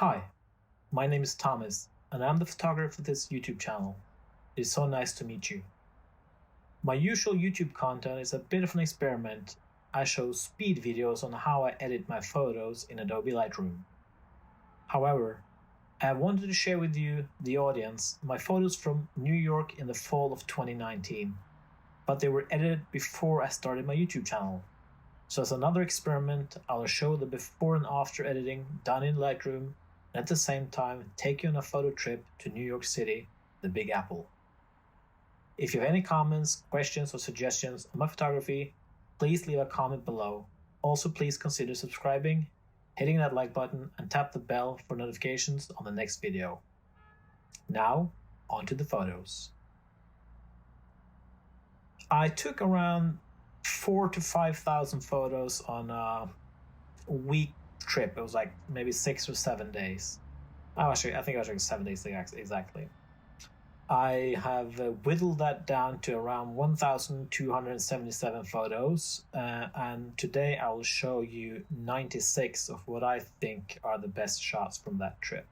Hi, my name is Thomas, and I'm the photographer for this YouTube channel. It is so nice to meet you. My usual YouTube content is a bit of an experiment. I show speed videos on how I edit my photos in Adobe Lightroom. However, I wanted to share with you, the audience, my photos from New York in the fall of 2019, but they were edited before I started my YouTube channel. So as another experiment, I'll show the before and after editing done in Lightroom, and at the same time take you on a photo trip to New York City, the Big Apple. If you have any comments, questions, or suggestions on my photography, please leave a comment below. Also, please consider subscribing, hitting that like button, and tap the bell for notifications on the next video. Now, on to the photos. I took around 4,000 to 5,000 photos on a week trip. It was like maybe 6 or 7 days. I think it was like 7 days exactly. I have whittled that down to around 1,277 photos, and today I will show you 96 of what I think are the best shots from that trip.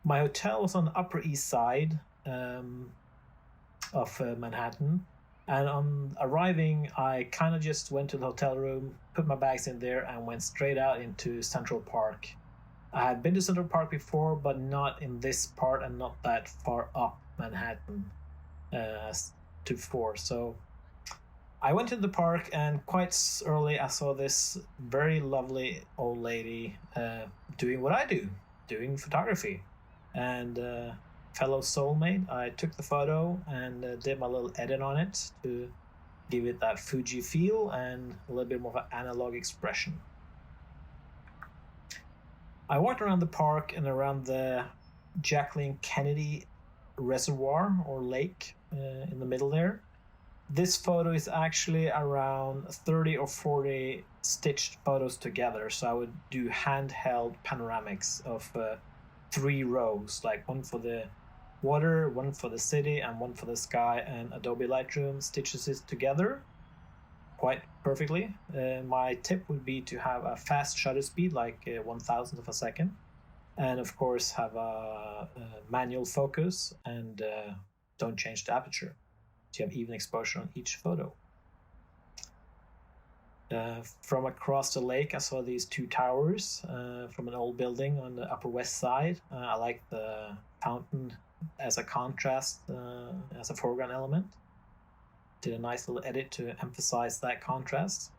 My hotel was on the Upper East Side of Manhattan, and on arriving, I kind of just went to the hotel room, put my bags in there, and went straight out into Central Park. I had been to Central Park before, but not in this part and not that far up Manhattan to before. So I went to the park, and quite early I saw this very lovely old lady doing what I do, doing photography. And fellow soulmate, I took the photo and did my little edit on it to give it that Fuji feel and a little bit more of an analog expression. I walked around the park and around the Jacqueline Kennedy Reservoir or lake in the middle there. This photo is actually around 30 or 40 stitched photos together. So I would do handheld panoramics of 3 rows, like one for the water, one for the city, and one for the sky, and Adobe Lightroom stitches it together quite perfectly. My tip would be to have a fast shutter speed, like 1,000th of a second, and of course have a manual focus, and don't change the aperture, so you have even exposure on each photo. From across the lake, I saw these 2 towers from an old building on the Upper West Side. I like the fountain as a contrast, as a foreground element. Did a nice little edit to emphasize that contrast.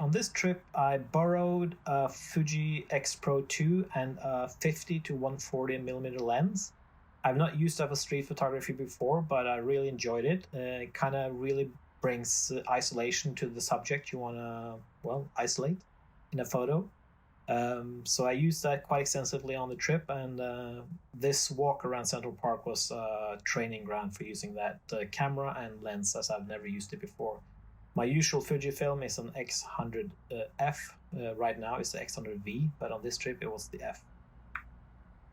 On this trip, I borrowed a Fuji X Pro 2 and a 50 to 140 millimeter lens. I've not used that for street photography before, but I really enjoyed it. It kind of really brings isolation to the subject you want to, isolate in a photo. So I used that quite extensively on the trip, and this walk around Central Park was a training ground for using that camera and lens, as I've never used it before. My usual FujiFilm is an X100F. Right now it's the X100V, but on this trip it was the F.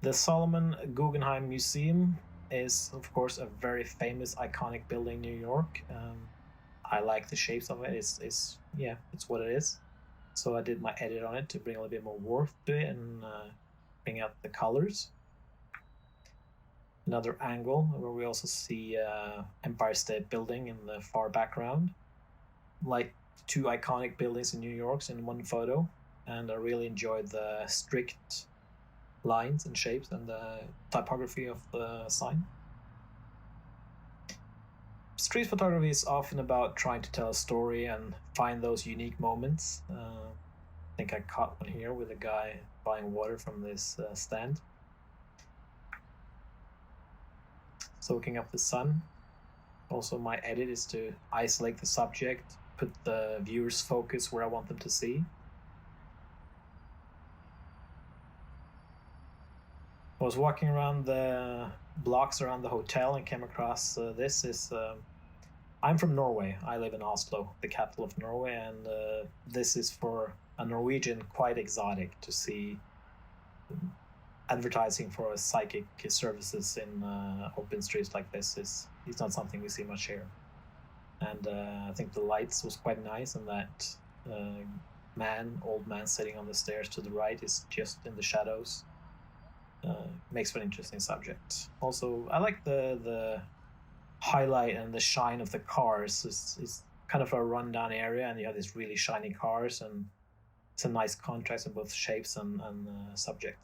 The Solomon Guggenheim Museum is, of course, a very famous, iconic building in New York. I like the shapes of it. It's what it is. So I did my edit on it to bring a little bit more warmth to it and bring out the colors. Another angle where we also see Empire State Building in the far background. Like 2 iconic buildings in New York in one photo. And I really enjoyed the strict lines and shapes and the typography of the sign. Street photography is often about trying to tell a story and find those unique moments. I think I caught one here with a guy buying water from this stand. Soaking up the sun. Also, my edit is to isolate the subject, put the viewer's focus where I want them to see. I was walking around the blocks around the hotel and came across this. I'm from Norway. I live in Oslo, the capital of Norway, and this is for a Norwegian quite exotic to see advertising for psychic services in open streets like this. Is not something we see much here. And I think the lights was quite nice, and that old man sitting on the stairs to the right is just in the shadows. Makes for an interesting subject. Also, I like the highlight and the shine of the cars. It's kind of a rundown area, and you have these really shiny cars, and it's a nice contrast in both shapes and subject.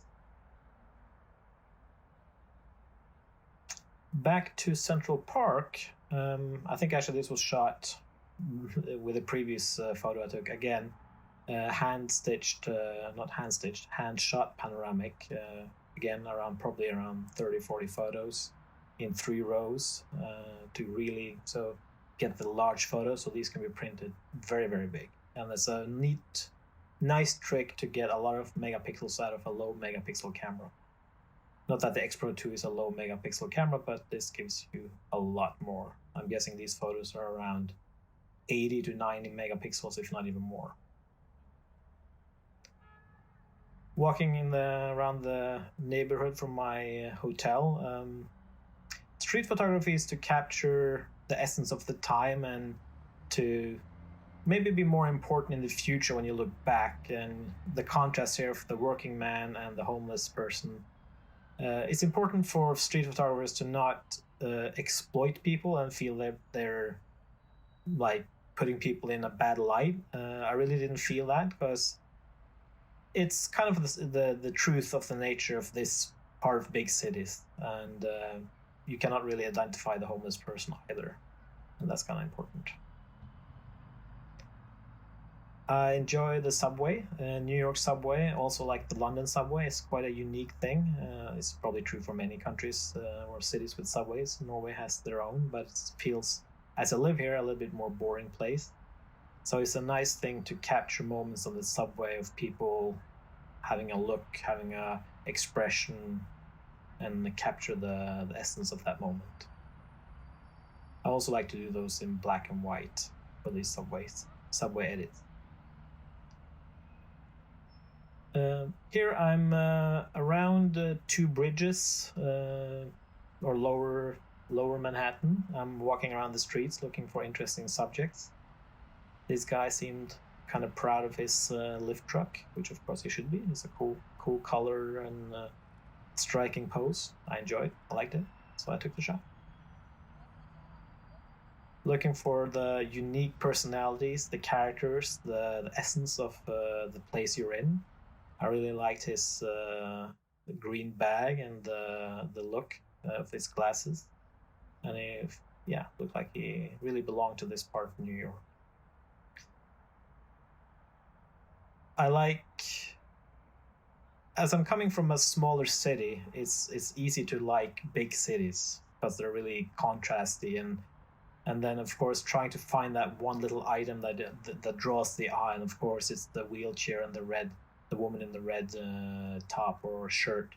Back to Central Park. I think actually this was shot with a previous photo I took. Again, hand-stitched, not hand-stitched, hand-shot panoramic. Again, probably around 30-40 photos in 3 rows to really get the large photos. So these can be printed very, very big. And it's a nice trick to get a lot of megapixels out of a low megapixel camera. Not that the X Pro 2 is a low megapixel camera, but this gives you a lot more. I'm guessing these photos are around 80 to 90 megapixels, if not even more. Walking around the neighborhood from my hotel, street photography is to capture the essence of the time and to maybe be more important in the future when you look back. And the contrast here of the working man and the homeless person. It's important for street photographers to not exploit people and feel that they're like putting people in a bad light. I really didn't feel that, because it's kind of the truth of the nature of this part of big cities, and you cannot really identify the homeless person either, and that's kind of important. I enjoy the subway, New York subway, also like the London subway. It's quite a unique thing. It's probably true for many countries or cities with subways. Norway has their own, but it feels, as I live here, a little bit more boring place. So it's a nice thing to capture moments on the subway of people having a look, having a expression, and capture the essence of that moment. I also like to do those in black and white for these subway edits. Here I'm around 2 bridges, or lower Manhattan. I'm walking around the streets looking for interesting subjects. This guy seemed kind of proud of his lift truck, which of course he should be. It's a cool color and striking pose. I enjoyed. I liked it, so I took the shot. Looking for the unique personalities, the characters, the essence of the place you're in. I really liked his green bag and the look of his glasses, and he looked like he really belonged to this part of New York. I like, as I'm coming from a smaller city, it's easy to like big cities because they're really contrasty, and then of course trying to find that one little item that draws the eye, and of course it's the wheelchair and the woman in the red top or shirt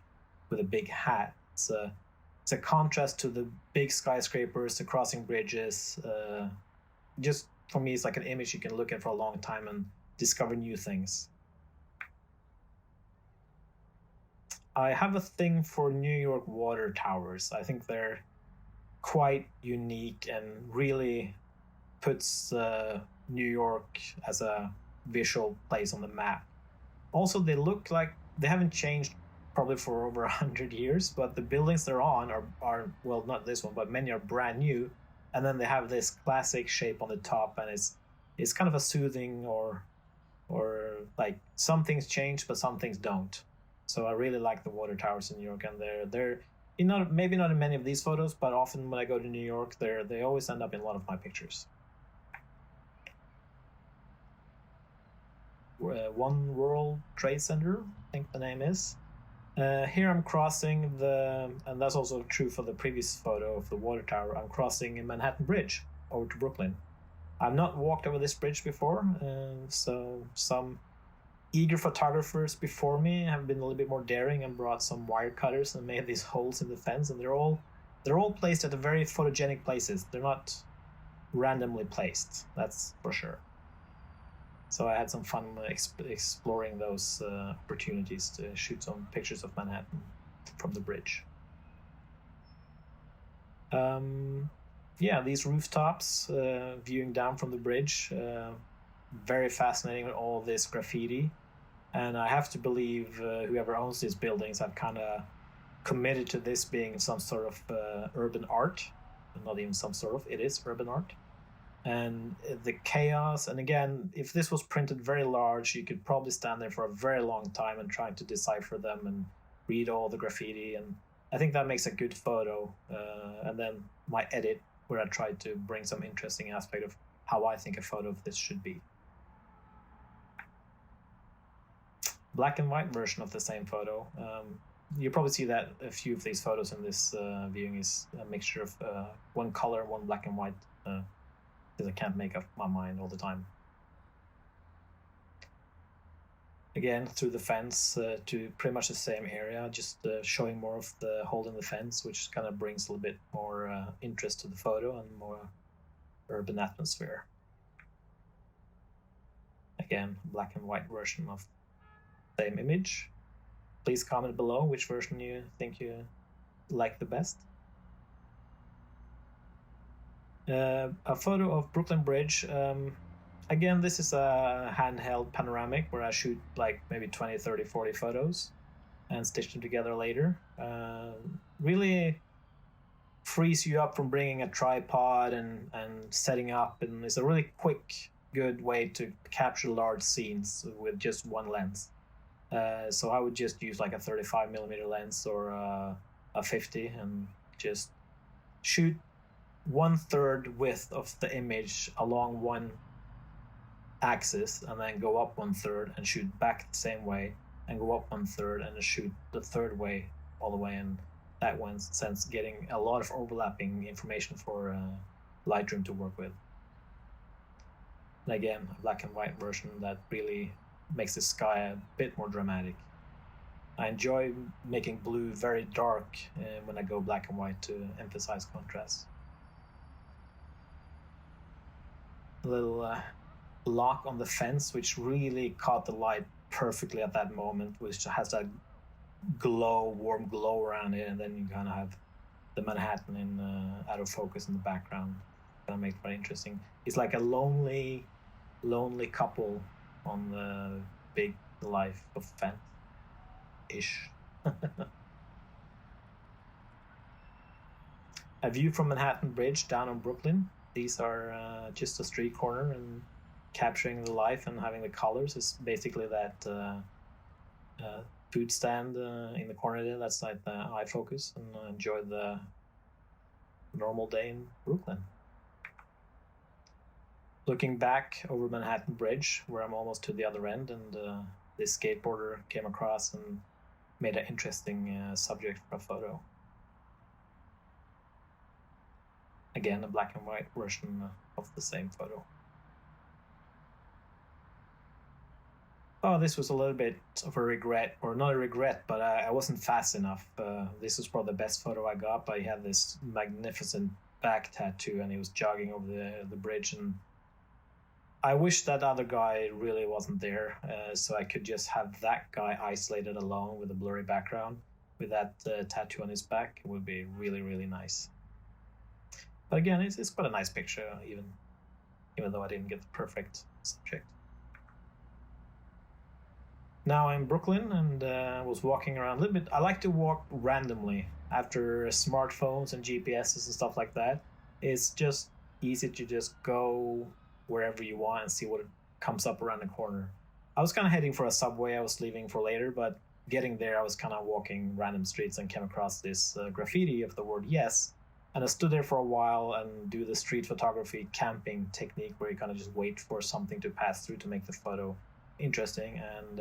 with a big hat. It's a contrast to the big skyscrapers, the crossing bridges. Just for me, it's like an image you can look at for a long time and discover new things. I have a thing for New York water towers. I think they're quite unique and really puts New York as a visual place on the map. Also, they look like they haven't changed probably for over 100 years, but the buildings they're on are well, not this one, but many are brand new, and then they have this classic shape on the top, and it's kind of a soothing or like some things change, but some things don't. So I really like the water towers in New York, and they're maybe not in many of these photos, but often when I go to New York, they always end up in a lot of my pictures. One World Trade Center, I think the name is. Here I'm crossing and that's also true for the previous photo of the water tower, I'm crossing Manhattan Bridge over to Brooklyn. I've not walked over this bridge before, so some eager photographers before me have been a little bit more daring and brought some wire cutters and made these holes in the fence, and they're all placed at the very photogenic places. They're not randomly placed, that's for sure. So I had some fun exploring those opportunities to shoot some pictures of Manhattan from the bridge. These rooftops viewing down from the bridge, very fascinating with all this graffiti. And I have to believe whoever owns these buildings have kind of committed to this being some sort of urban art. Not even some sort of, it is urban art. And the chaos, and again, if this was printed very large, you could probably stand there for a very long time and trying to decipher them and read all the graffiti. And I think that makes a good photo. And then my edit, where I tried to bring some interesting aspect of how I think a photo of this should be. Black and white version of the same photo. You probably see that a few of these photos in this viewing is a mixture of one color, one black and white, because I can't make up my mind all the time. Again, through the fence to pretty much the same area, just showing more of the hole in the fence, which kind of brings a little bit more interest to the photo and more urban atmosphere. Again, black and white version of the same image. Please comment below which version you think you like the best. A photo of Brooklyn Bridge. Again, this is a handheld panoramic where I shoot like maybe 20, 30, 40 photos and stitch them together later. Really frees you up from bringing a tripod and setting up, and it's a really quick, good way to capture large scenes with just one lens. So I would just use like a 35mm lens or a 50 and just shoot 1/3 width of the image along one axis, and then go up 1/3 and shoot back the same way, and go up 1/3 and shoot the third way all the way. And that one sense getting a lot of overlapping information for Lightroom to work with. And again, a black and white version that really makes the sky a bit more dramatic. I enjoy making blue very dark when I go black and white to emphasize contrast. A little lock on the fence, which really caught the light perfectly at that moment, which has that glow, warm glow around it, and then you kind of have the Manhattan in out of focus in the background. Gonna make it very interesting. It's like a lonely couple on the big life of fence-ish. A view from Manhattan Bridge down on Brooklyn. These are just a street corner, and capturing the life and having the colors is basically that food stand in the corner there. That's like the eye focus, and I enjoy the normal day in Brooklyn. Looking back over Manhattan Bridge, where I'm almost to the other end, and this skateboarder came across and made an interesting subject for a photo. Again, a black and white version of the same photo. Oh, this was a little bit of a regret, or not a regret, but I wasn't fast enough. This was probably the best photo I got, but he had this magnificent back tattoo, and he was jogging over the bridge, and I wish that other guy really wasn't there, so I could just have that guy isolated alone with a blurry background with that tattoo on his back. It would be really, really nice. But again, it's quite a nice picture, even though I didn't get the perfect subject. Now I'm in Brooklyn, and was walking around a little bit. I like to walk randomly after smartphones and GPSs and stuff like that. It's just easy to just go wherever you want and see what comes up around the corner. I was kind of heading for a subway I was leaving for later, but getting there I was kind of walking random streets and came across this graffiti of the word yes. And I stood there for a while and do the street photography camping technique where you kind of just wait for something to pass through to make the photo interesting. And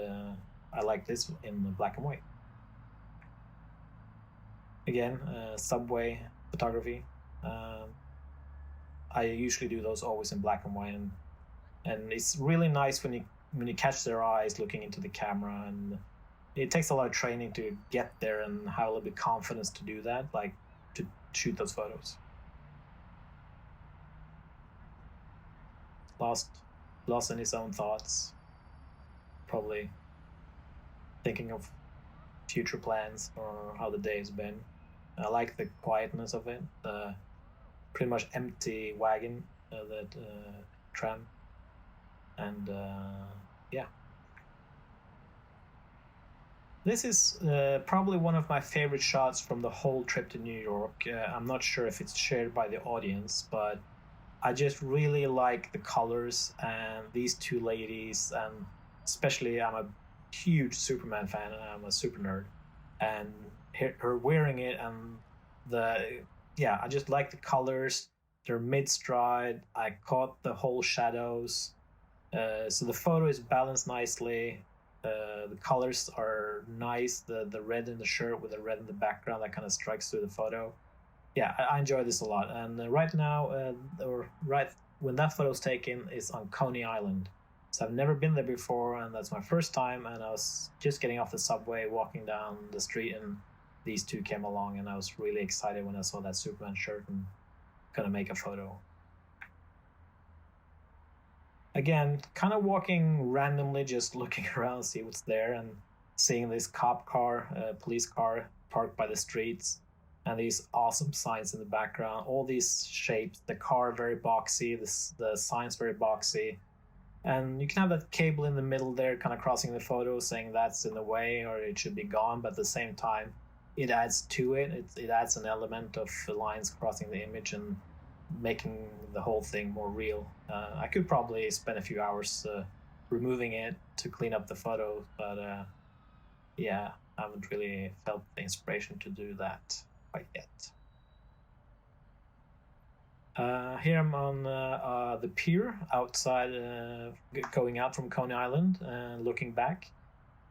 I like this in black and white. Again, subway photography. I usually do those always in black and white, and it's really nice when you catch their eyes looking into the camera, and it takes a lot of training to get there and have a little bit of confidence to do that, like to shoot those photos. Lost in his own thoughts, probably thinking of future plans or how the day has been. I like the quietness of it, pretty much empty wagon, that tram. And yeah, this is probably one of my favorite shots from the whole trip to New York. I'm not sure if it's shared by the audience, but I just really like the colors and these two ladies, and especially I'm a huge Superman fan and I'm a super nerd, and her wearing it and the yeah, I just like the colors. They're mid stride. I caught the whole shadows, so the photo is balanced nicely. The colors are nice. The red in the shirt with the red in the background that kind of strikes through the photo. Yeah, I enjoy this a lot. And right now, or right when that photo's taken, is on Coney Island. So I've never been there before, and that's my first time. And I was just getting off the subway, walking down the street, and these two came along, and I was really excited when I saw that Superman shirt and gonna make a photo. Again, kind of walking randomly, just looking around, see what's there, and seeing this cop car, police car parked by the streets, and these awesome signs in the background. All these shapes, the car very boxy, the signs very boxy, and you can have that cable in the middle there, kind of crossing the photo, saying that's in the way or it should be gone. But at the same time, it adds to it. It adds an element of the lines crossing the image and making the whole thing more real. I could probably spend a few hours removing it to clean up the photo, but yeah, I haven't really felt the inspiration to do that quite yet. Here I'm on the pier outside, going out from Coney Island and looking back.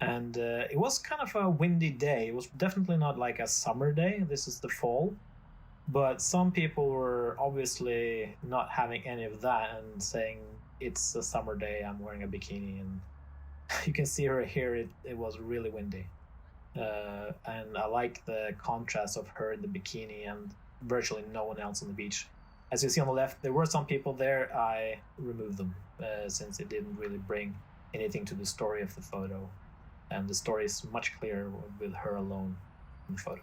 And it was kind of a windy day. It was definitely not like a summer day. This is the fall. But some people were obviously not having any of that and saying, it's a summer day, I'm wearing a bikini. And you can see her here, it was really windy. And I like the contrast of her in the bikini and virtually no one else on the beach. As you see on the left, there were some people there. I removed them since it didn't really bring anything to the story of the photo. And the story is much clearer with her alone in the photo.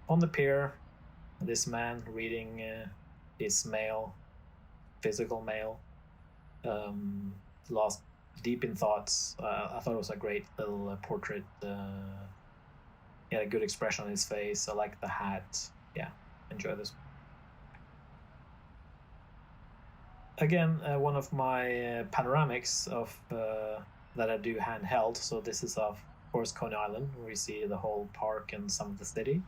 On the pier, this man reading his mail, physical mail, lost deep in thoughts. I thought it was a great little portrait. He had a good expression on his face. I like the hat. Yeah, enjoy this. Again, one of my panoramics of that I do handheld. So this is of course Coney Island, where you see the whole park and some of the city.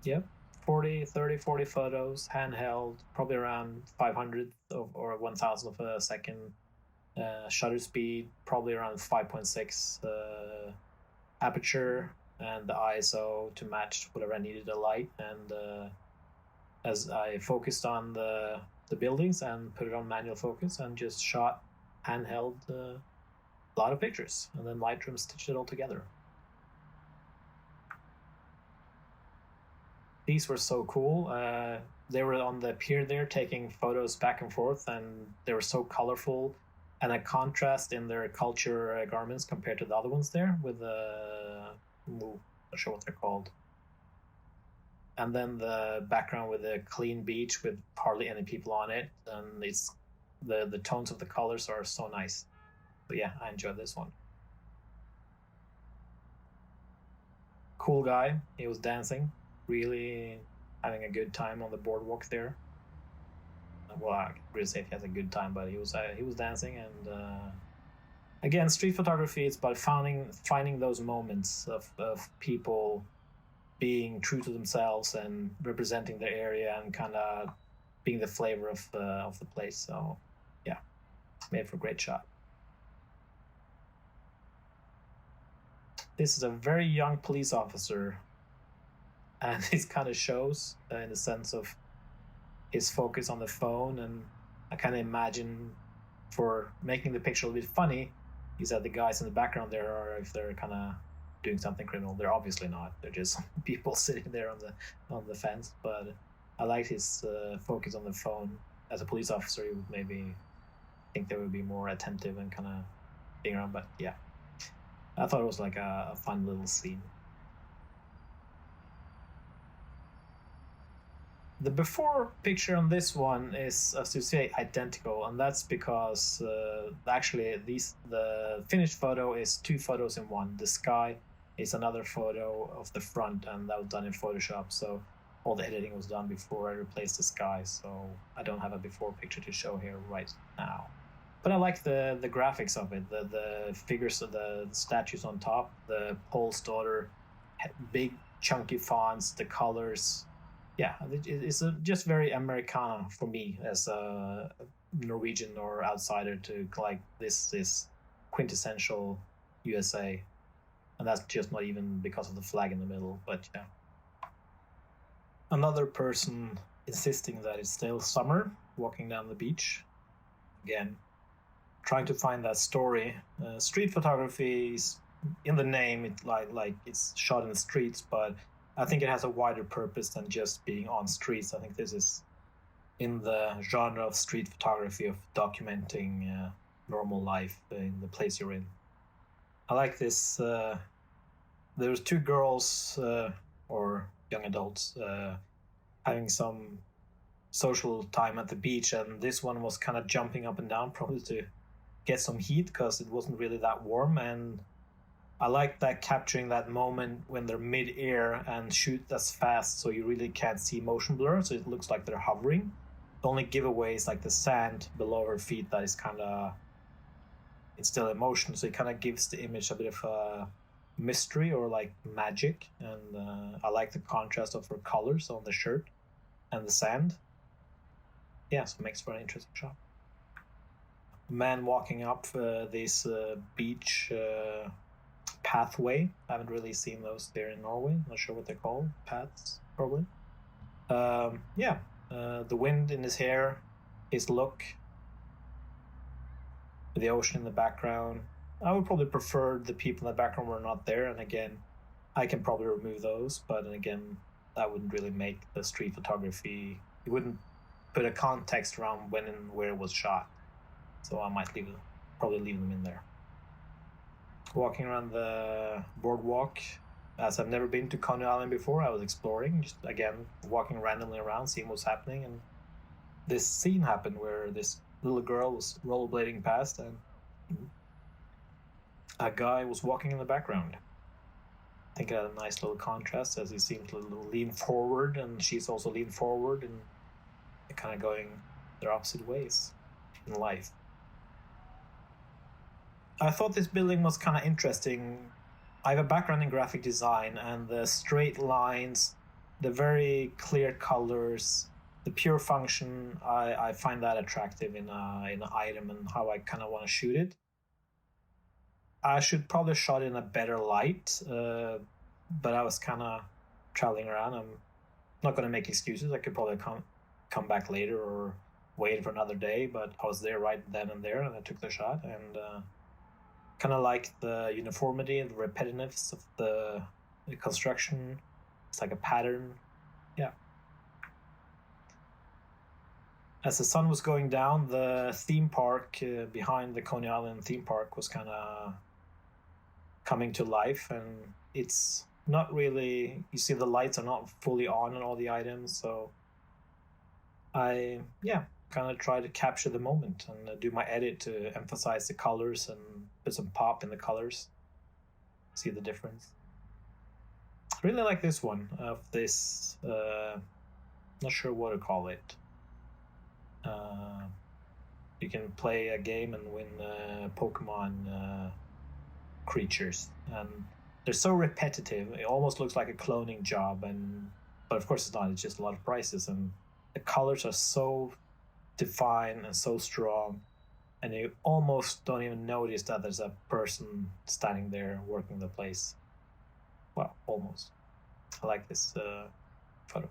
Yeah, 40 photos, handheld, probably around 500 or 1000 of a second. Shutter speed, probably around 5.6 aperture, and the ISO to match whatever I needed the light. And as I focused on the buildings and put it on manual focus and just shot handheld a lot of pictures, and then Lightroom stitched it all together. These were so cool. They were on the pier there taking photos back and forth, and they were so colorful, and a contrast in their culture garments compared to the other ones there with the I'm not sure what they're called. And then the background with a clean beach with hardly any people on it, and it's the tones of the colors are so nice. But yeah, I enjoyed this one. Cool guy. He was dancing, really having a good time on the boardwalk there. Well, I can't really say if he has a good time, but he was dancing. And again, street photography, it's about finding those moments of people being true to themselves and representing their area and kind of being the flavor of the place. So yeah, made for a great shot. This is a very young police officer, and it kind of shows in the sense of his focus on the phone. And I kind of imagine, for making the picture a little bit funny, is that the guys in the background there are, if they're kind of doing something criminal. They're obviously not. They're just people sitting there on the fence. But I like his focus on the phone. As a police officer, you would maybe think they would be more attentive and kind of being around. But yeah, I thought it was like a fun little scene. The before picture on this one is, as you say, identical, and that's because actually the finished photo is two photos in one. The sky is another photo of the front, and that was done in Photoshop. So all the editing was done before I replaced the sky. So I don't have a before picture to show here right now. But I like the graphics of it, the figures of the statues on top, the Pole's daughter, big chunky fonts, the colors. Yeah, it's just very Americana for me as a Norwegian or outsider to like this is quintessential USA, and that's just not even because of the flag in the middle. But yeah, another person insisting that it's still summer, walking down the beach, again, trying to find that story. Street photography is in the name, it like it's shot in the streets, but I think it has a wider purpose than just being on streets. I think this is in the genre of street photography, of documenting normal life in the place you're in. I like this. There's two girls or young adults having some social time at the beach, and this one was kind of jumping up and down, probably to get some heat because it wasn't really that warm. And I like that, capturing that moment when they're mid-air and shoot as fast so you really can't see motion blur, so it looks like they're hovering. The only giveaway is like the sand below her feet that is kind of, it's still in motion, so it kind of gives the image a bit of a mystery or like magic. And I like the contrast of her colors on the shirt and the sand. Yeah, so it makes for an interesting shot. A man walking up this beach pathway. I haven't really seen those there in Norway. Not sure what they're called. Paths, probably. The wind in his hair, his look, the ocean in the background. I would probably prefer the people in the background were not there. And again, I can probably remove those. But then again, that wouldn't really make the street photography. It wouldn't put a context around when and where it was shot. So I might probably leave them in there. Walking around the boardwalk, as I've never been to Coney Island before, I was exploring, just again walking randomly around, seeing what's happening, and this scene happened where this little girl was rollerblading past, and a guy was walking in the background. I think it had a nice little contrast as he seemed to lean forward, and she's also leaned forward, and they're kind of going their opposite ways in life. I thought this building was kind of interesting. I have a background in graphic design, and the straight lines, the very clear colors, the pure function, I find that attractive in an item and how I kind of want to shoot it. I should probably shot in a better light, but I was kind of traveling around. I'm not going to make excuses. I could probably come back later or wait for another day, but I was there right then and there, and I took the shot, and kind of like the uniformity and the repetitiveness of the construction. It's like a pattern. Yeah. As the sun was going down, the theme park behind the Coney Island theme park was kind of coming to life, and it's not really, you see the lights are not fully on all the items, so I kind of try to capture the moment and do my edit to emphasize the colors and put some pop in the colors. See the difference. I really like this one of this, not sure what to call it. You can play a game and win Pokemon creatures, and they're so repetitive. It almost looks like a cloning job, but of course it's not. It's just a lot of prices, and the colors are so defined and so strong, and you almost don't even notice that there's a person standing there working the place. Well, almost. I like this photo.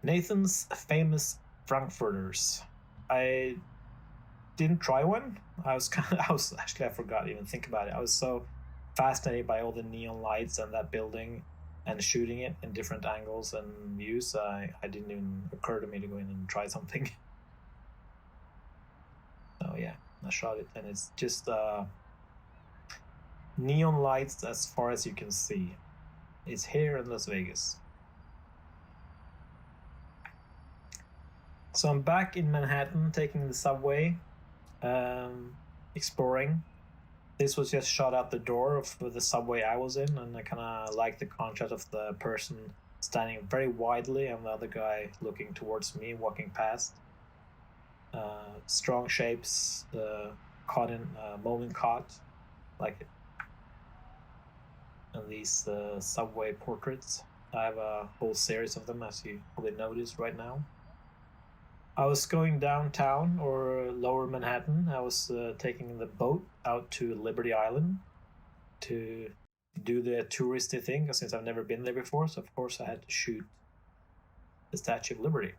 Nathan's famous Frankfurters. I didn't try one. I forgot to even think about it. I was so fascinated by all the neon lights and that building and shooting it in different angles and views. I didn't even occur to me to go in and try something. So yeah, I shot it, and it's just neon lights as far as you can see. It's here in Las Vegas. So I'm back in Manhattan, taking the subway, exploring. This was just shot out the door of the subway I was in, and I kind of like the contrast of the person standing very widely and the other guy looking towards me, walking past. Strong shapes, caught in moment caught, like it. And these subway portraits. I have a whole series of them, as you probably noticed right now. I was going downtown or lower Manhattan. I was taking the boat out to Liberty Island to do the touristy thing, since I've never been there before. So, of course, I had to shoot the Statue of Liberty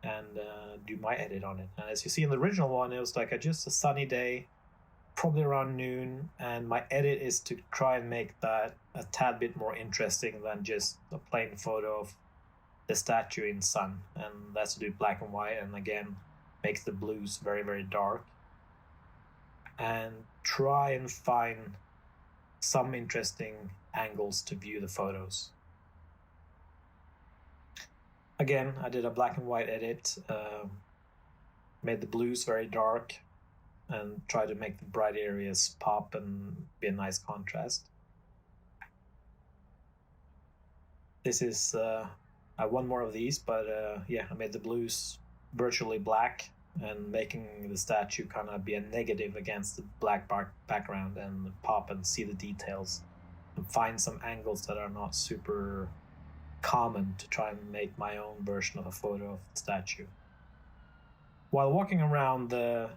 and do my edit on it. And as you see in the original one, it was like just a sunny day, probably around noon, and my edit is to try and make that a tad bit more interesting than just a plain photo of the statue in sun, and that's to do black and white, and again makes the blues very, very dark, and try and find some interesting angles to view the photos. Again, I did a black and white edit, made the blues very dark, and try to make the bright areas pop and be a nice contrast. This is one more of these, but I made the blues virtually black and making the statue kind of be a negative against the black background and pop and see the details and find some angles that are not super common to try and make my own version of a photo of the statue. While walking around the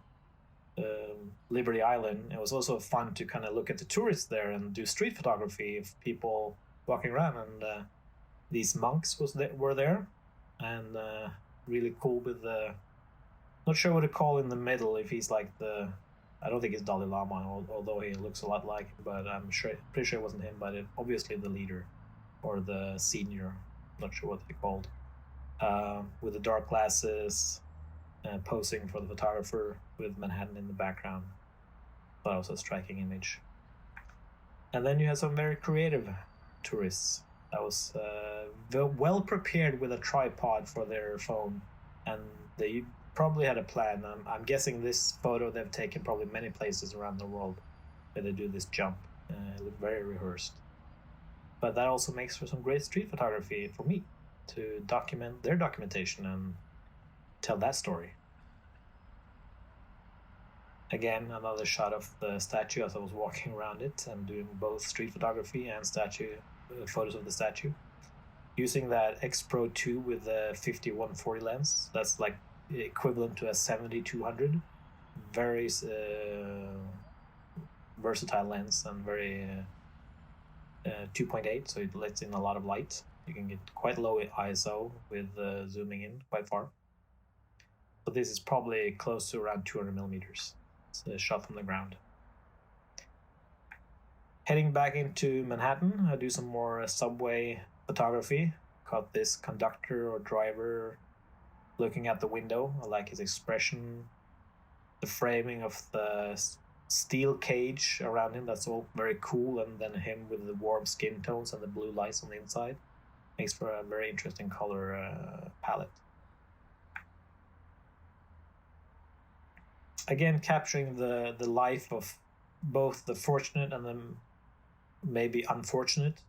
Liberty Island, it was also fun to kind of look at the tourists there and do street photography of people walking around, and these monks were there, and really cool with the, not sure what to call in the middle, if he's like I don't think it's Dalai Lama, although he looks a lot like him, but pretty sure it wasn't him, but obviously the leader or the senior, not sure what they called, with the dark glasses, posing for the photographer with Manhattan in the background. That was a striking image. And then you had some very creative tourists that was well prepared with a tripod for their phone, and they probably had a plan. I'm guessing this photo they've taken probably many places around the world where they do this jump. It looked very rehearsed. But that also makes for some great street photography for me to document their documentation and tell that story. Again, another shot of the statue as I was walking around it and doing both street photography and photos of the statue. Using that X Pro 2 with the 50-140 lens, that's like equivalent to a 70-200. Very versatile lens and very 2.8, so it lets in a lot of light. You can get quite low ISO with zooming in quite far. So this is probably close to around 200 millimeters. It's a shot from the ground. Heading back into Manhattan, I do some more subway photography. Caught this conductor or driver looking at the window. I like his expression, the framing of the steel cage around him, that's all very cool, and then him with the warm skin tones and the blue lights on the inside makes for a very interesting color palette. Again, capturing the life of both the fortunate and the maybe unfortunate,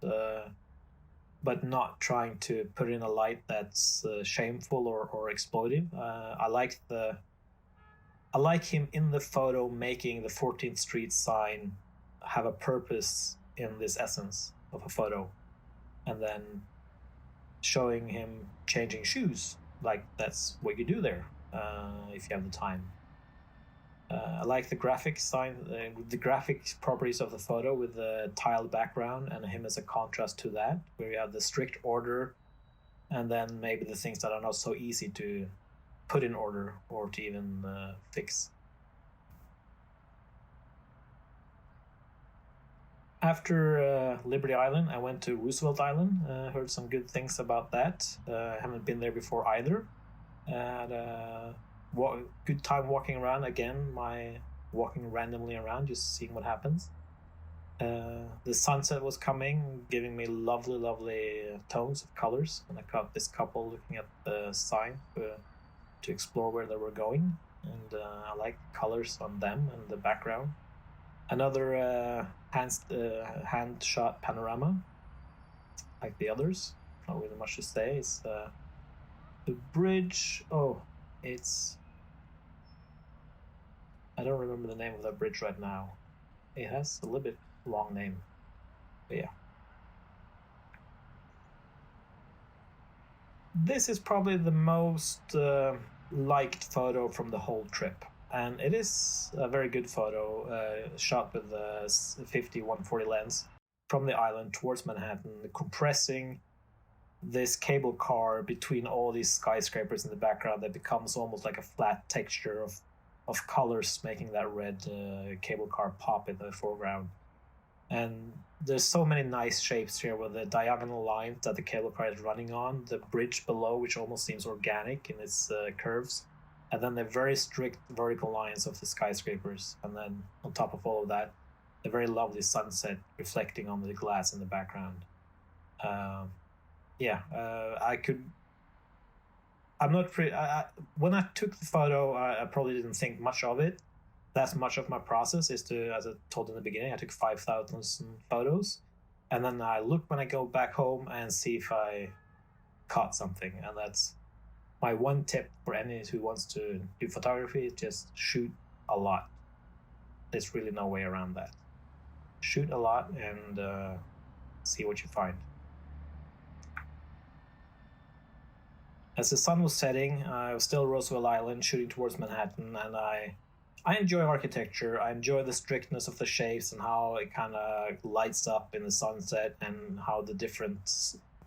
but not trying to put in a light that's shameful or exploitive. I like him in the photo making the 14th Street sign have a purpose in this essence of a photo, and then showing him changing shoes, like that's what you do there if you have the time. I like the graphic properties of the photo with the tiled background and him as a contrast to that, where you have the strict order and then maybe the things that are not so easy to put in order or to even fix. After Liberty Island, I went to Roosevelt Island. Heard some good things about that. I haven't been there before either. Had a good time walking around. Again, my walking randomly around, just seeing what happens. The sunset was coming, giving me lovely tones of colors. And I caught this couple looking at the sign to explore where they were going, and I like the colors on them and the background. Another hand shot panorama, like the others. Not really much to say. It's the bridge. Oh, it's. I don't remember the name of that bridge right now. It has a little bit long name. But yeah. This is probably the most liked photo from the whole trip. And it is a very good photo, shot with the 50-140 lens from the island towards Manhattan, compressing this cable car between all these skyscrapers in the background that becomes almost like a flat texture of colors, making that red cable car pop in the foreground. And there's so many nice shapes here with the diagonal lines that the cable car is running on, the bridge below, which almost seems organic in its curves, and then the very strict vertical lines of the skyscrapers. And then on top of all of that, the very lovely sunset reflecting on the glass in the background. I'm not pretty. When I took the photo, I probably didn't think much of it. That's much of my process is to, as I told in the beginning, I took 5,000 photos, and then I look when I go back home and see if I caught something. And that's my one tip for anyone who wants to do photography: is just shoot a lot. There's really no way around that. Shoot a lot and see what you find. As the sun was setting, I was still Roosevelt Island, shooting towards Manhattan, and I enjoy architecture. I enjoy the strictness of the shapes and how it kind of lights up in the sunset, and how the different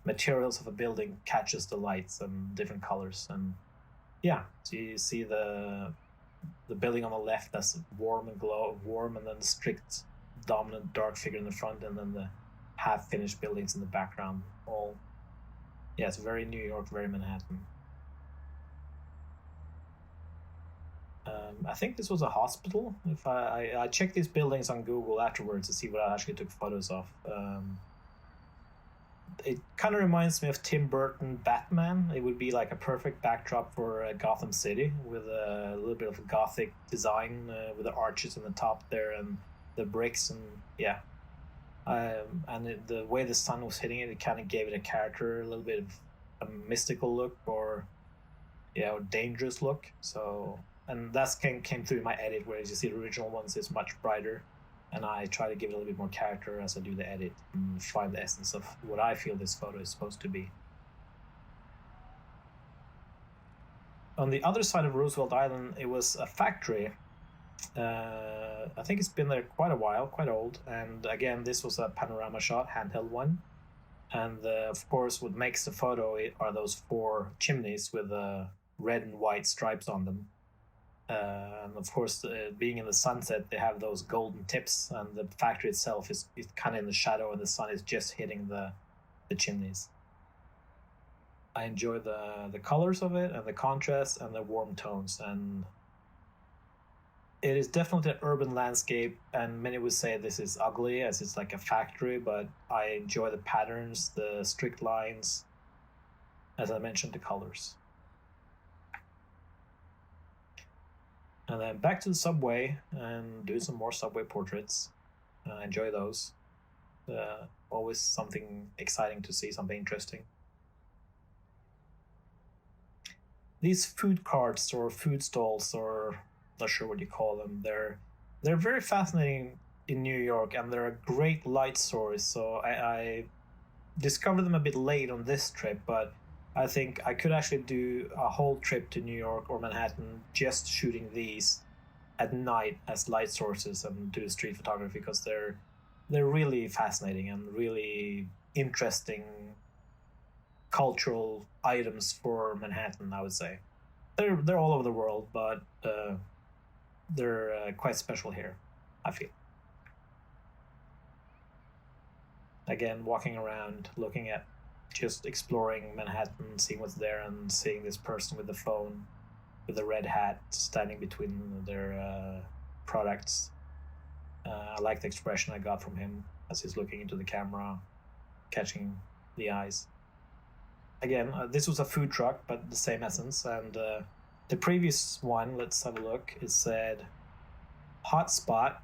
materials of a building catches the lights and different colors. And yeah, so you see the building on the left that's warm, and then the strict, dominant dark figure in the front, and then the half-finished buildings in the background. All, yeah, it's very New York, very Manhattan. I think this was a hospital. If I checked these buildings on Google afterwards to see what I actually took photos of. It kind of reminds me of Tim Burton Batman. It would be like a perfect backdrop for Gotham City, with a little bit of a gothic design, with the arches on the top there and the bricks, and yeah. The way the sun was hitting it, it kind of gave it a character, a little bit of a mystical look, or dangerous look. So, and that came through my edit, whereas you see the original ones is much brighter, and I try to give it a little bit more character as I do the edit and find the essence of what I feel this photo is supposed to be. On the other side of Roosevelt Island, it was a factory. I think it's been there quite a while, quite old. And again, this was a panorama shot, handheld one. And of course, what makes the photo are those 4 chimneys with red and white stripes on them. And of course, being in the sunset, they have those golden tips, and the factory itself is kind of in the shadow, and the sun is just hitting the chimneys. I enjoy the colors of it, and the contrast, and the warm tones, and it is definitely an urban landscape, and many would say this is ugly as it's like a factory, but I enjoy the patterns, the strict lines, as I mentioned, the colors. And then back to the subway and do some more subway portraits. I enjoy those. Always something exciting to see, something interesting. These food carts or food stalls, or not sure what you call them, they're very fascinating in New York, and they're a great light source. So I discovered them a bit late on this trip, but I think I could actually do a whole trip to New York or Manhattan just shooting these at night as light sources and do street photography, because they're really fascinating and really interesting cultural items for Manhattan, I would say. They're all over the world, but they're quite special here, I feel. Again, walking around, looking at, just exploring Manhattan, seeing what's there, and seeing this person with the phone, with the red hat, standing between their products. I like the expression I got from him as he's looking into the camera, catching the eyes. Again, this was a food truck, but the same essence, and The previous one, let's have a look, it said hotspot,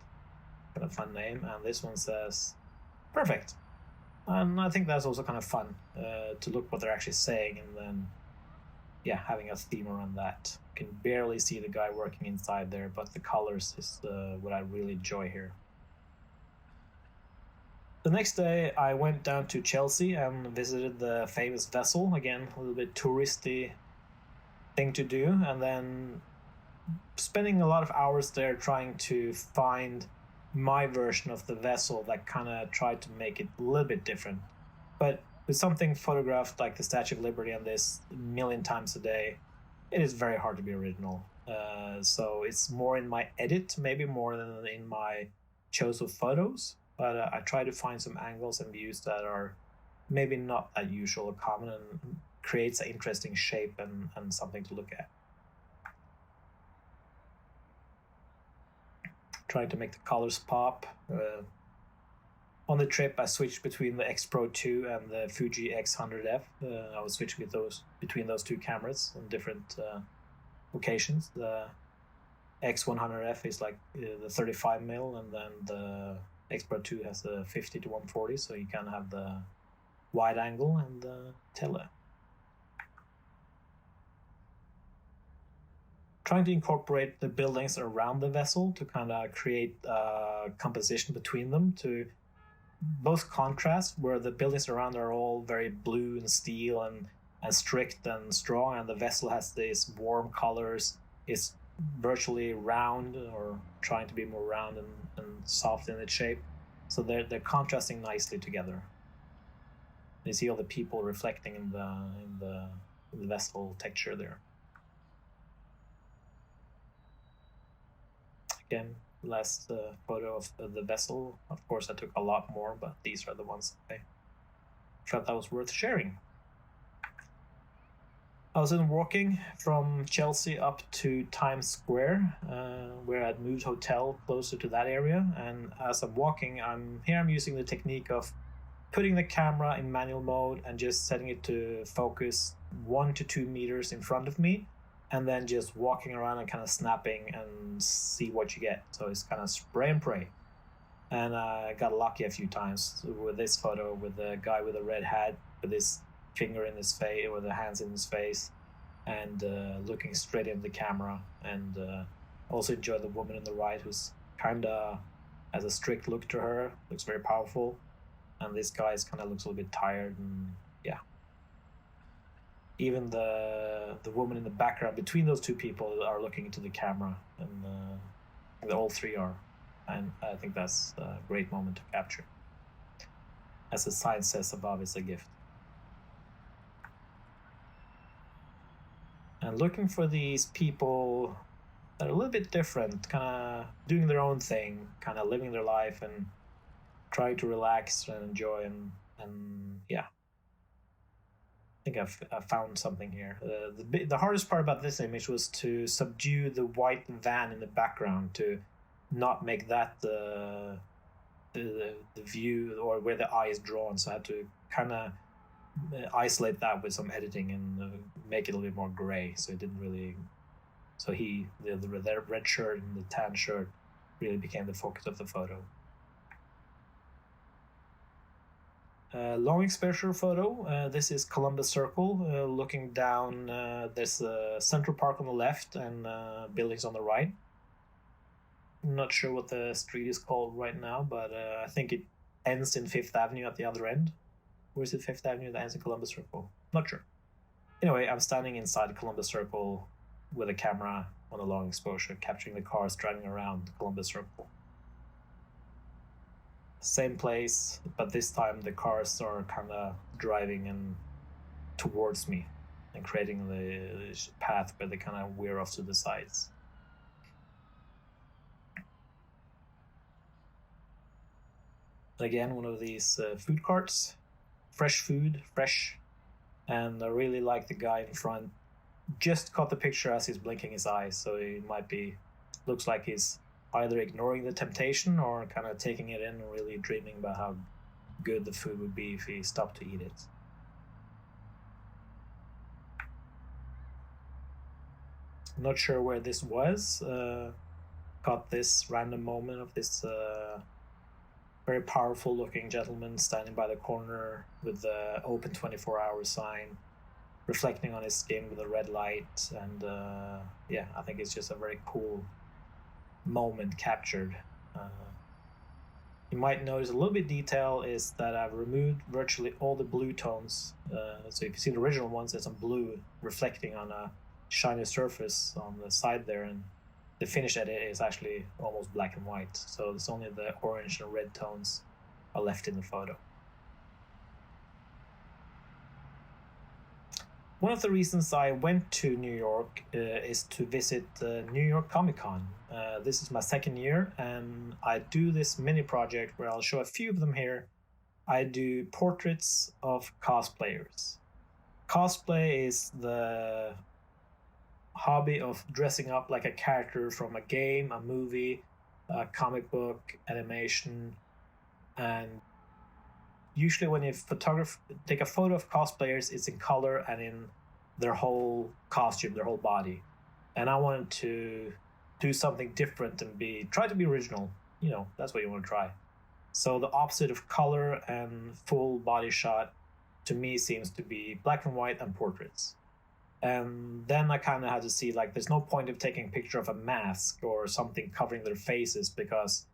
kind of fun name, and this one says perfect. And I think that's also kind of fun to look what they're actually saying, and then having a theme around that. You can barely see the guy working inside there, but the colors is what I really enjoy here. The next day I went down to Chelsea and visited the famous vessel. Again, a little bit touristy thing to do, and then spending a lot of hours there trying to find my version of the vessel that kind of tried to make it a little bit different. But with something photographed like the Statue of Liberty and this a million times a day, it is very hard to be original. So it's more in my edit, maybe more than in my choice of photos. But I try to find some angles and views that are maybe not that usual or common, and creates an interesting shape and something to look at. Trying to make the colors pop. On the trip, I switched between the X Pro 2 and the Fuji X100F. I was switching between those two cameras on different occasions. The X100F is like the 35mm, and then the X Pro 2 has the 50 to 140, so you can have the wide angle and the tele. Trying to incorporate the buildings around the vessel to kind of create a composition between them, to both contrast, where the buildings around are all very blue and steel and strict and strong, and the vessel has these warm colors. It's virtually round, or trying to be more round and soft in its shape. So they're contrasting nicely together. You see all the people reflecting in the vessel texture there. Again, last photo of the vessel. Of course, I took a lot more, but these are the ones I felt that was worth sharing. I was walking from Chelsea up to Times Square, where I'd moved hotel closer to that area. And as I'm walking, I'm using the technique of putting the camera in manual mode and just setting it to focus 1 to 2 meters in front of me, and then just walking around and kind of snapping and see what you get. So it's kind of spray and pray. And I got lucky a few times with this photo, with the guy with a red hat, with his finger in his face, or the hands in his face, and looking straight into the camera. And also enjoy the woman on the right, who's kind of has a strict look to her, looks very powerful. And this guy kind of looks a little bit tired, and even the woman in the background between those two people are looking into the camera, and all three are. And I think that's a great moment to capture. As the sign says above, it's a gift. And looking for these people that are a little bit different, kind of doing their own thing, kind of living their life and trying to relax and enjoy, and I think I've found something here. The hardest part about this image was to subdue the white van in the background, to not make that the view or where the eye is drawn. So I had to kind of isolate that with some editing and make it a little bit more gray. So it didn't really. So the red shirt and the tan shirt really became the focus of the photo. Long exposure photo. This is Columbus Circle. Looking down, there's Central Park on the left and buildings on the right. I'm not sure what the street is called right now, but I think it ends in Fifth Avenue at the other end. Or is it Fifth Avenue that ends in Columbus Circle? Not sure. Anyway, I'm standing inside Columbus Circle with a camera on a long exposure, capturing the cars driving around Columbus Circle. Same place, but this time the cars are kind of driving and towards me and creating the path where they kind of veer off to the sides. Again, one of these food carts, fresh food, and I really like the guy in front. Just caught the picture as he's blinking his eyes, so he looks like he's either ignoring the temptation or kind of taking it in and really dreaming about how good the food would be if he stopped to eat it. Not sure where this was. Caught this random moment of this very powerful looking gentleman standing by the corner with the open 24-hour sign, reflecting on his skin with a red light. And I think it's just a very cool moment captured. You might notice a little bit detail is that I've removed virtually all the blue tones. So if you see the original ones, there's some blue reflecting on a shiny surface on the side there, and the finished edit is actually almost black and white. So it's only the orange and red tones are left in the photo. One of the reasons I went to New York is to visit the New York Comic Con. This is my second year, and I do this mini project where I'll show a few of them here. I do portraits of cosplayers. Cosplay is the hobby of dressing up like a character from a game, a movie, a comic book, animation, and usually when you take a photo of cosplayers, it's in color and in their whole costume, their whole body. And I wanted to do something different and try to be original. You know, that's what you want to try. So the opposite of color and full body shot to me seems to be black and white and portraits. And then I kind of had to see, like, there's no point of taking a picture of a mask or something covering their faces, because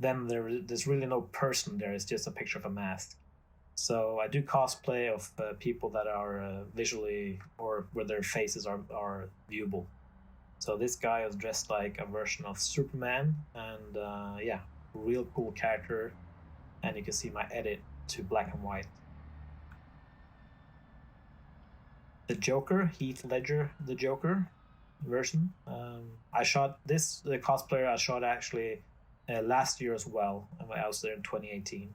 then there's really no person there. It's just a picture of a mask. So I do cosplay of people that are visually, or where their faces are viewable. So this guy was dressed like a version of Superman, and real cool character. And you can see my edit to black and white. The Joker, Heath Ledger, the Joker version. I shot this cosplayer. I shot actually last year as well. I was there in 2018.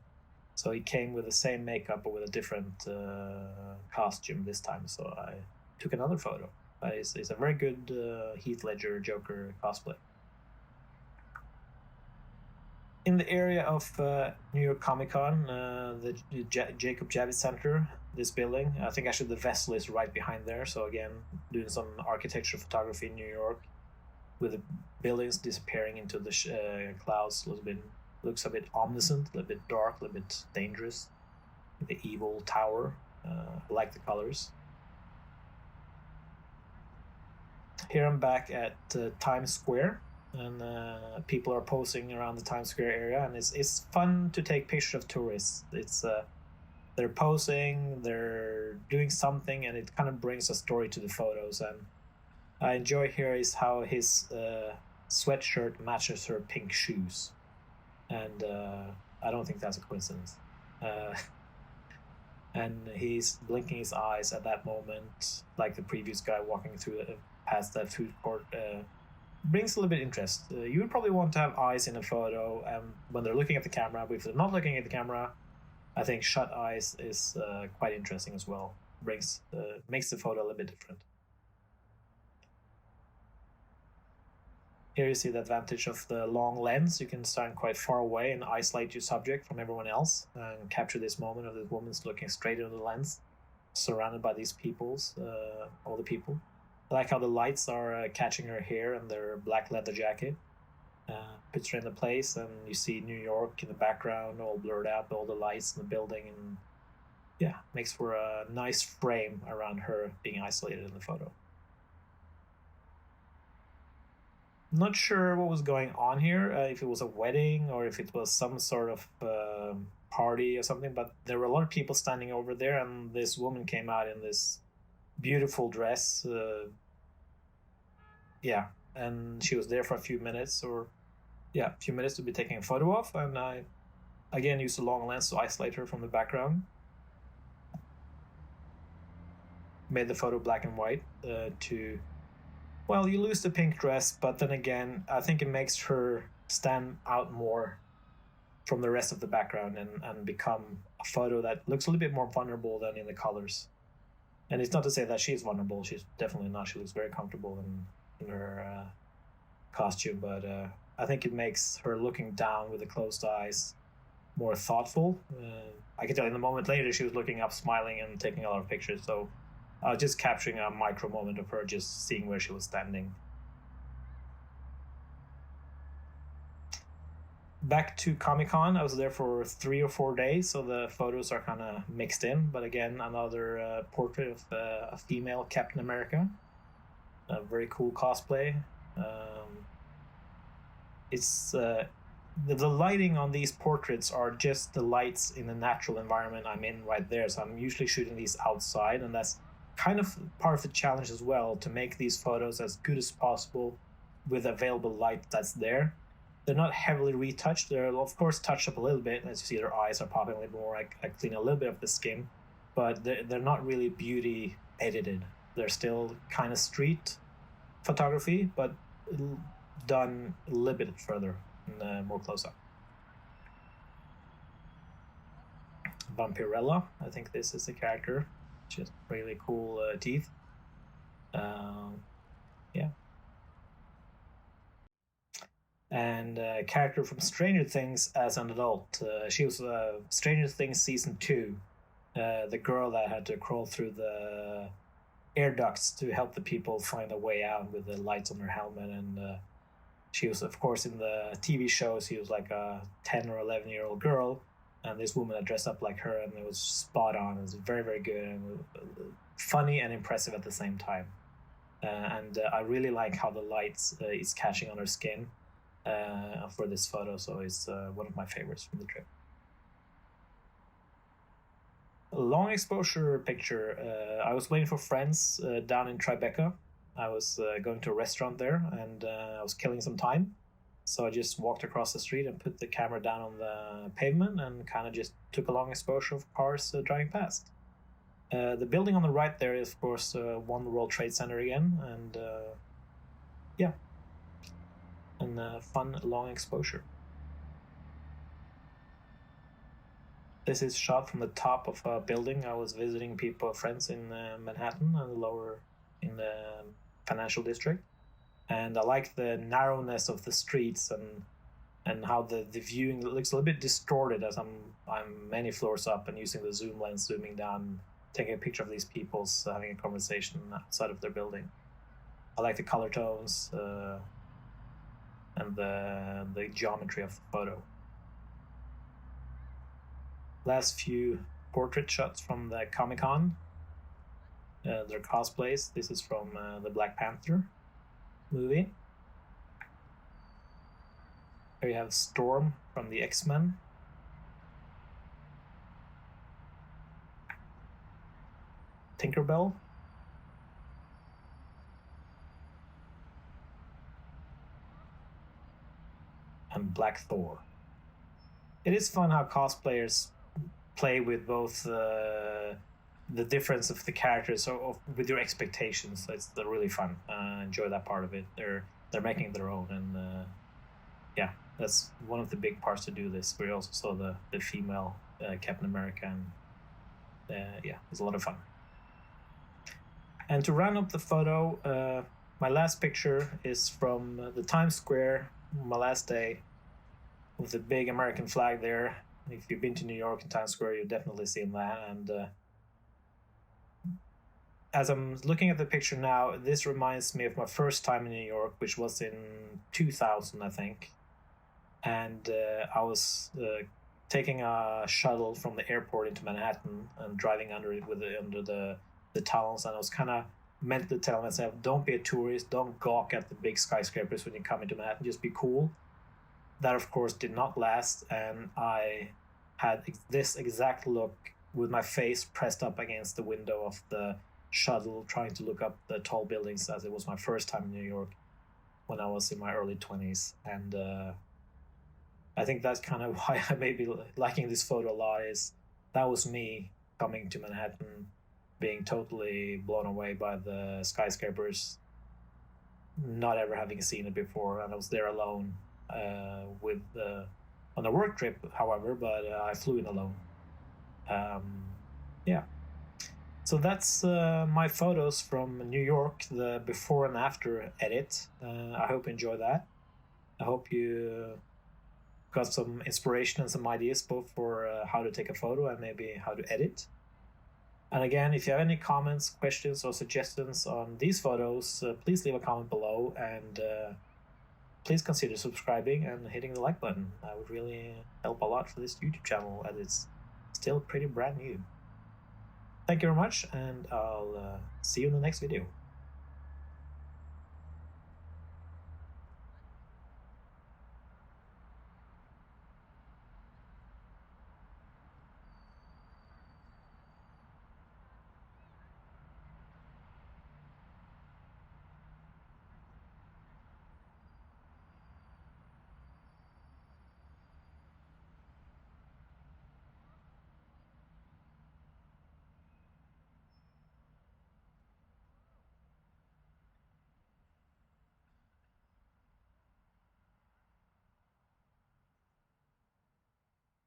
So he came with the same makeup but with a different costume this time. So I took another photo. It's a very good Heath Ledger Joker cosplay. In the area of New York Comic Con, the Jacob Javits Center, this building, I think actually the vessel is right behind there. So again, doing some architecture photography in New York with the buildings disappearing into the clouds. Looks a bit omniscient, a little bit dark, a little bit dangerous. The evil tower. I like the colors. Here I'm back at Times Square, and people are posing around the Times Square area, and it's fun to take pictures of tourists. It's they're posing, they're doing something, and it kind of brings a story to the photos. And I enjoy here is how his sweatshirt matches her pink shoes, and I don't think that's a coincidence. And he's blinking his eyes at that moment, like the previous guy walking through past that food court. Brings a little bit of interest. You would probably want to have eyes in a photo when they're looking at the camera, but if they're not looking at the camera, I think shut eyes is quite interesting as well. Makes the photo a little bit different. Here you see the advantage of the long lens. You can stand quite far away and isolate your subject from everyone else and capture this moment of this woman's looking straight into the lens, surrounded by these all the people. I like how the lights are catching her hair and their black leather jacket. Puts her in the place, and you see New York in the background, all blurred out, all the lights in the building, and makes for a nice frame around her being isolated in the photo. Not sure what was going on here, if it was a wedding or if it was some sort of party or something, but there were a lot of people standing over there, and this woman came out in this beautiful dress. And she was there for a few minutes to be taking a photo of, and I again used a long lens to isolate her from the background. Made the photo black and white you lose the pink dress, but then again, I think it makes her stand out more from the rest of the background and become a photo that looks a little bit more vulnerable than in the colors. And it's not to say that she's vulnerable. She's definitely not. She looks very comfortable in her costume, but I think it makes her looking down with the closed eyes more thoughtful. I can tell in the moment later she was looking up, smiling, and taking a lot of pictures. So I was just capturing a micro moment of her just seeing where she was standing Back to Comic-Con, I was there for 3 or 4 days, so the photos are kind of mixed in. But again, another portrait of a female Captain America. A very cool cosplay. It's the lighting on these portraits are just the lights in the natural environment I'm in right there. So I'm usually shooting these outside, and that's kind of part of the challenge as well, to make these photos as good as possible with available light that's there. They're not heavily retouched. They're, of course, touched up a little bit. As you see, their eyes are popping a little more. I clean a little bit of the skin, but they're not really beauty edited. They're still kind of street photography, but done a little bit further and more close up. Vampirella, I think this is the character. Just really cool teeth. Yeah. And a character from Stranger Things as an adult. She was Stranger Things season 2, the girl that had to crawl through the air ducts to help the people find a way out with the lights on her helmet. And she was, of course, in the TV show, she was like a 10 or 11-year-old girl, and this woman had dressed up like her, and it was spot on. It was very, very good and funny and impressive at the same time. And I really like how the lights is catching on her skin for this photo, so it's one of my favorites from the trip. A long exposure picture. I was waiting for friends down in Tribeca. I was going to a restaurant there, and I was killing some time. So I just walked across the street and put the camera down on the pavement and kind of just took a long exposure of cars driving past. The building on the right there is, of course, One World Trade Center again, and yeah, and fun long exposure. This is shot from the top of a building. I was visiting friends in Manhattan and lower in the financial district, and I like the narrowness of the streets and how the viewing looks a little bit distorted as I'm many floors up and using the zoom lens, zooming down, taking a picture of these people having a conversation outside of their building. I like the color tones and the geometry of the photo. Last few portrait shots from the Comic-Con. Their cosplays. This is from the Black Panther movie. Here you have Storm from the X-Men. Tinkerbell. And Black Thor. It is fun how cosplayers play with both the difference of the characters or with your expectations. It's really fun. Enjoy that part of it. They're making it their own, and yeah, that's one of the big parts to do this. We also saw the female Captain America, and yeah, it's a lot of fun. And to round up the photo, my last picture is from the Times Square, my last day, with the big American flag there. If you've been to New York and Times Square, you've definitely seen that. And as I'm looking at the picture now, this reminds me of my first time in New York, which was in 2000, I think. And I was taking a shuttle from the airport into Manhattan and driving under it under the tunnels. And I was kind of mentally telling myself, don't be a tourist, don't gawk at the big skyscrapers when you come into Manhattan, just be cool. That, of course, did not last, and I had this exact look with my face pressed up against the window of the shuttle, trying to look up the tall buildings, as it was my first time in New York when I was in my early 20s. And I think that's kind of why I may be liking this photo a lot, is that was me coming to Manhattan, being totally blown away by the skyscrapers, not ever having seen it before, and I was there alone. On a work trip, however, but I flew in alone. Yeah. So that's my photos from New York, the before and after edit. I hope you enjoy that. I hope you got some inspiration and some ideas both for how to take a photo and maybe how to edit. And again, if you have any comments, questions, or suggestions on these photos, please leave a comment below, and please consider subscribing and hitting the like button. That would really help a lot for this YouTube channel, as it's still pretty brand new. Thank you very much, and I'll see you in the next video.